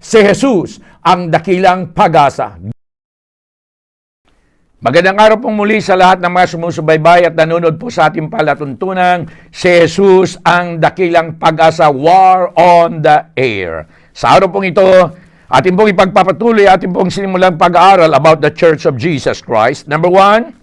si Jesus ang dakilang pag-asa. Magandang araw pong muli sa lahat ng mga sumusubaybay at nanonood po sa ating palatuntunang si Jesus ang dakilang pag-asa, War on the Air. Sa araw pong ito, ating pong ipagpapatuloy, ating pong sinimulang pag-aaral about the Church of Jesus Christ. Number 1,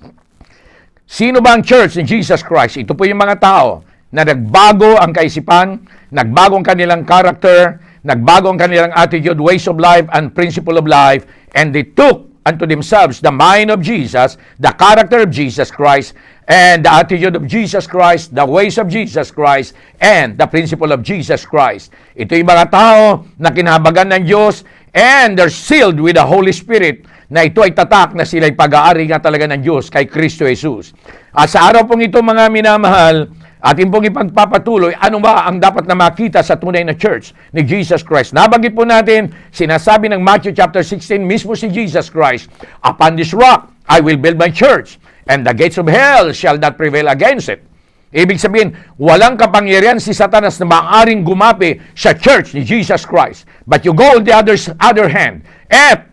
sino ba ang Church ni Jesus Christ? Ito po yung mga tao na nagbago ang kaisipan, nagbago ang kanilang character, nagbago ang kanilang attitude, ways of life, and principle of life, and they took unto themselves the mind of Jesus, the character of Jesus Christ, and the attitude of Jesus Christ, the ways of Jesus Christ, and the principle of Jesus Christ. Ito yung mga tao na kinahabagan ng Diyos, and they're sealed with the Holy Spirit, na ito ay tatak na sila'y pag-aari nga talaga ng Diyos kay Kristo Jesus. At sa araw pong ito, mga minamahal, atin pong ipagpapatuloy, ano ba ang dapat na makita sa tunay na church ni Jesus Christ? Nabanggit po natin, sinasabi ng Matthew chapter 16, mismo si Jesus Christ, upon this rock, I will build my church, and the gates of hell shall not prevail against it. Ibig sabihin, walang kapangyarihan si Satanas na maaaring gumapi sa church ni Jesus Christ. But you go on the other hand, at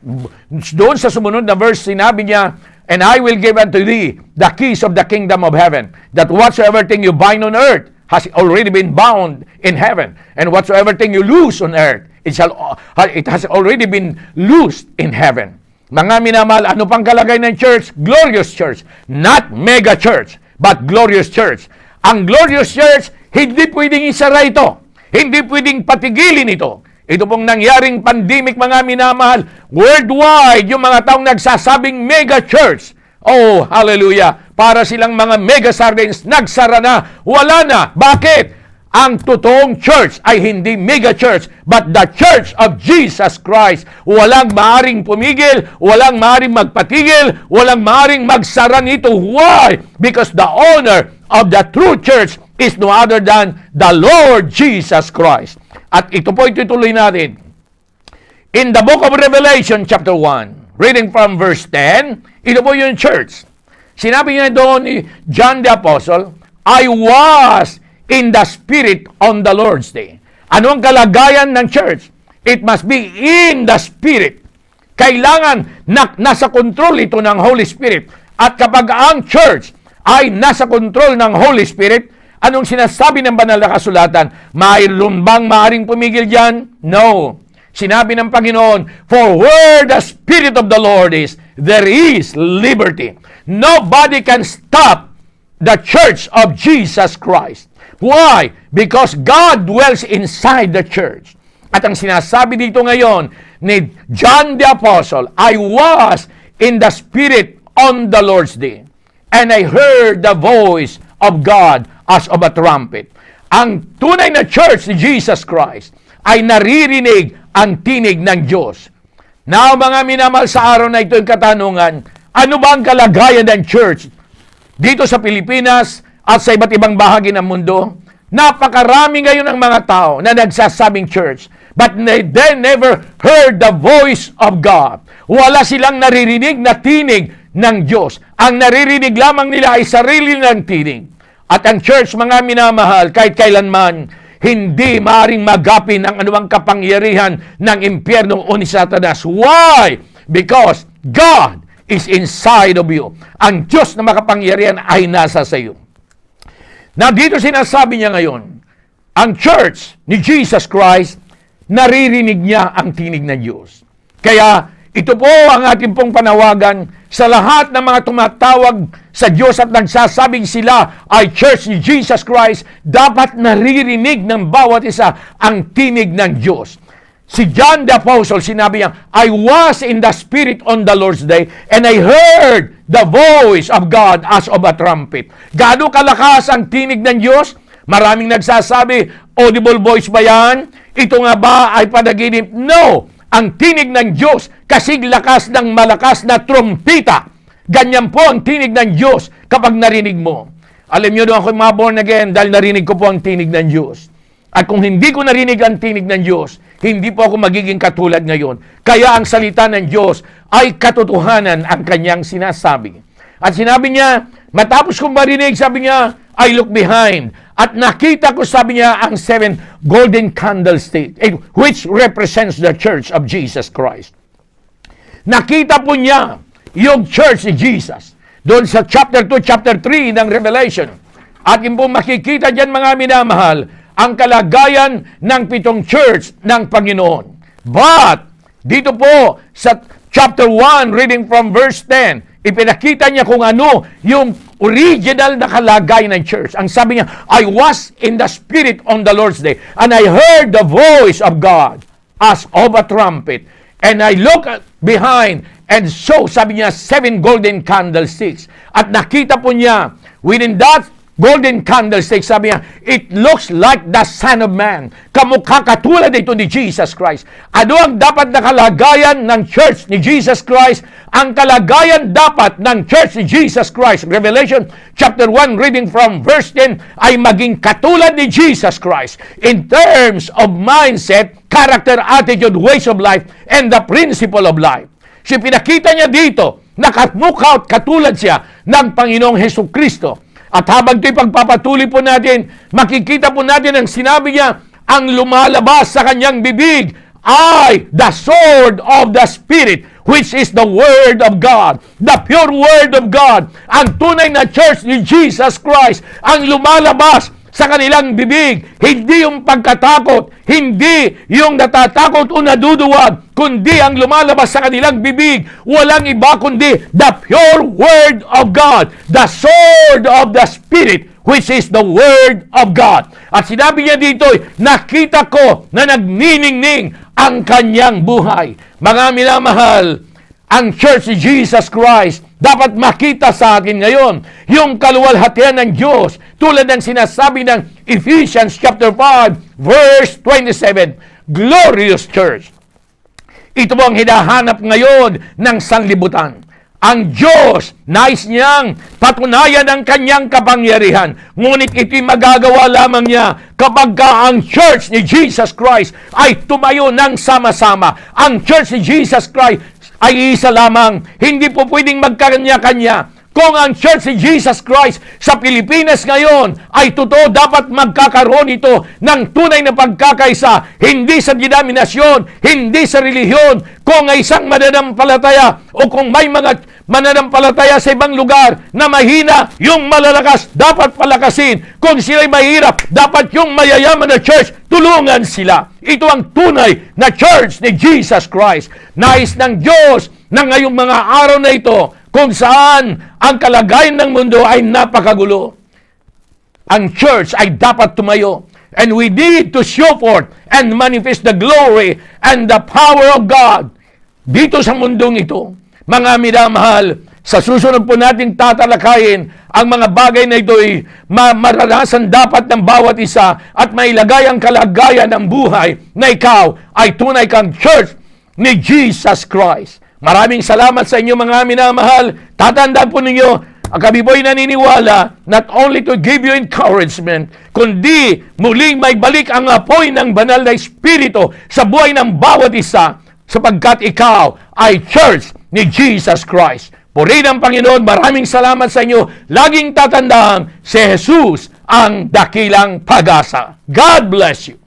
doon sa sumunod na verse, sinabi niya, and I will give unto thee the keys of the kingdom of heaven, that whatsoever thing you bind on earth has already been bound in heaven, and whatsoever thing you loose on earth, it has already been loosed in heaven. Mga minamahal, ano pang kalagay ng church? Glorious church. Not mega church, but glorious church. Ang glorious church, hindi pwedeng isara ito. Hindi pwedeng patigilin ito. Ito pong nangyaring pandemic, mga minamahal, worldwide, yung mga taong nagsasabing mega church. Oh, hallelujah. Para silang mga mega sardines, nagsara na, wala na. Bakit? Ang totoong church ay hindi mega church, but the church of Jesus Christ. Walang maaring pumigil, walang maaring magpatigil, walang maaring magsara nito. Why? Because the owner of the true church is no other than the Lord Jesus Christ. At ito po itutuloy natin. In the book of Revelation chapter 1, reading from verse 10, ito po yung church. Sinabi niya doon ni John the Apostle, I was in the Spirit on the Lord's day. Ano ang kalagayan ng church? It must be in the Spirit. Kailangan nasa control ito ng Holy Spirit. At kapag ang church ay nasa control ng Holy Spirit, anong sinasabi ng banal na kasulatan? Mayroon bang maaring pumigil dyan? No. Sinabi ng Panginoon, for where the Spirit of the Lord is, there is liberty. Nobody can stop the church of Jesus Christ. Why? Because God dwells inside the church. At ang sinasabi dito ngayon ni John the Apostle, I was in the Spirit on the Lord's day, and I heard the voice of God as of a trumpet. Ang tunay na church ni Jesus Christ ay naririnig ang tinig ng Diyos. Now, mga minamahal, sa araw na ito yung katanungan, ano ba ang kalagayan ng church dito sa Pilipinas at sa iba't ibang bahagi ng mundo? Napakarami ngayon ang mga tao na nagsasabing church, but they never heard the voice of God. Wala silang naririnig na tinig ng Diyos. Ang naririnig lamang nila ay sarili nilang tinig. At ang church, mga minamahal, kahit kailanman, hindi maaaring magapin ang anumang kapangyarihan ng impyerno o ni Satanas. Why? Because God is inside of you. Ang Diyos na makapangyarihan ay nasa sa iyo. Na dito sinasabi niya ngayon, ang church ni Jesus Christ, naririnig niya ang tinig ng Diyos. Kaya ito po ang ating pong panawagan sa lahat ng mga tumatawag sa Diyos at nagsasabing sila ay church ni Jesus Christ, dapat naririnig ng bawat isa ang tinig ng Diyos. Si John the Apostle, sinabi niya, I was in the Spirit on the Lord's day, and I heard the voice of God as of a trumpet. Gaano kalakas ang tinig ng Diyos? Maraming nagsasabi, audible voice ba yan? Ito nga ba ay panaginip? No! Ang tinig ng Diyos, kasing lakas ng malakas na trumpita. Ganyan po ang tinig ng Diyos kapag narinig mo. Alam niyo doon ako mga born again dahil narinig ko po ang tinig ng Diyos. At kung hindi ko narinig ang tinig ng Diyos, hindi po ako magiging katulad ngayon. Kaya ang salita ng Diyos ay katotohanan ang kanyang sinasabi. At sinabi niya, matapos kong marinig, sabi niya, I look behind. At nakita ko, sabi niya, ang 7 golden candlestick, which represents the church of Jesus Christ. Nakita po niya yung church ni Jesus doon sa chapter 2, chapter 3 ng Revelation. At yun po makikita dyan, mga minamahal, ang kalagayan ng 7 church ng Panginoon. But, dito po sa chapter 1, reading from verse 10, ipinakita niya kung ano yung original na kalagayan ng church. Ang sabi niya, I was in the Spirit on the Lord's day, and I heard the voice of God as of a trumpet. And I looked behind and saw, sabi niya, 7 golden candlesticks. At nakita po niya, within that golden candlestick, sabi niya, it looks like the Son of Man. Kamukha katulad ito ni Jesus Christ. Ano ang dapat na kalagayan ng church ni Jesus Christ? Ang kalagayan dapat ng church ni Jesus Christ, Revelation chapter 1, reading from verse 10, ay maging katulad ni Jesus Christ in terms of mindset, character, attitude, ways of life, and the principle of life. So pinakita niya dito, nakamukha at katulad siya ng Panginoong Hesus Kristo. At habang ito'y pagpapatuloy po natin, makikita po natin ang sinabi niya, ang lumalabas sa kanyang bibig ay the sword of the Spirit, which is the Word of God, the pure Word of God. Ang tunay na church ni Jesus Christ, ang lumalabas sa kanilang bibig, hindi yung pagkatakot, hindi yung natatakot o naduduwag, kundi ang lumalabas sa kanilang bibig, walang iba kundi the pure Word of God, the sword of the Spirit, which is the Word of God. At sinabi niya dito, nakita ko na nagniningning ang kanyang buhay. Mga minamahal, ang church ni Jesus Christ dapat makita sa atin ngayon yung kaluwalhatian ng Diyos tulad ng sinasabi ng Ephesians chapter 5 verse 27, glorious church. Ito po ang hinahanap ngayon ng sanlibutan. Ang Diyos, nais niyang patunayan ang kanyang kapangyarihan. Ngunit ito'y magagawa lamang niya kapag ang church ni Jesus Christ ay tumayo ng sama-sama. Ang church ni Jesus Christ ay isa lamang. Hindi po pwedeng magkanya-kanya. Kung ang church ni Jesus Christ sa Pilipinas ngayon ay totoo, dapat magkakaroon ito ng tunay na pagkakaisa, hindi sa denominasyon, hindi sa relihiyon. Kung ay isang mananampalataya o kung may mga mananampalataya sa ibang lugar na mahina, yung malalakas dapat palakasin. Kung sila'y mahirap, dapat yung mayayaman na church, tulungan sila. Ito ang tunay na church ni Jesus Christ. Nais ng Diyos na ngayong mga araw na ito, kung saan ang kalagayan ng mundo ay napakagulo, ang church ay dapat tumayo. And we need to show forth and manifest the glory and the power of God dito sa mundong ito. Mga minamahal, sa susunod po nating tatalakayin ang mga bagay na ito ay maranasan dapat ng bawat isa at mailagay ang kalagayan ng buhay na ikaw ay tunay kang church ni Jesus Christ. Maraming salamat sa inyo mga minamahal. Tatandaan po ninyo, kami po'y naniniwala not only to give you encouragement, kundi muling may balik ang apoy ng banal na Espiritu sa buhay ng bawat isa sapagkat ikaw ay church ni Jesus Christ. Purihin ang Panginoon, maraming salamat sa inyo. Laging tatandaan, si Jesus ang dakilang pag-asa. God bless you.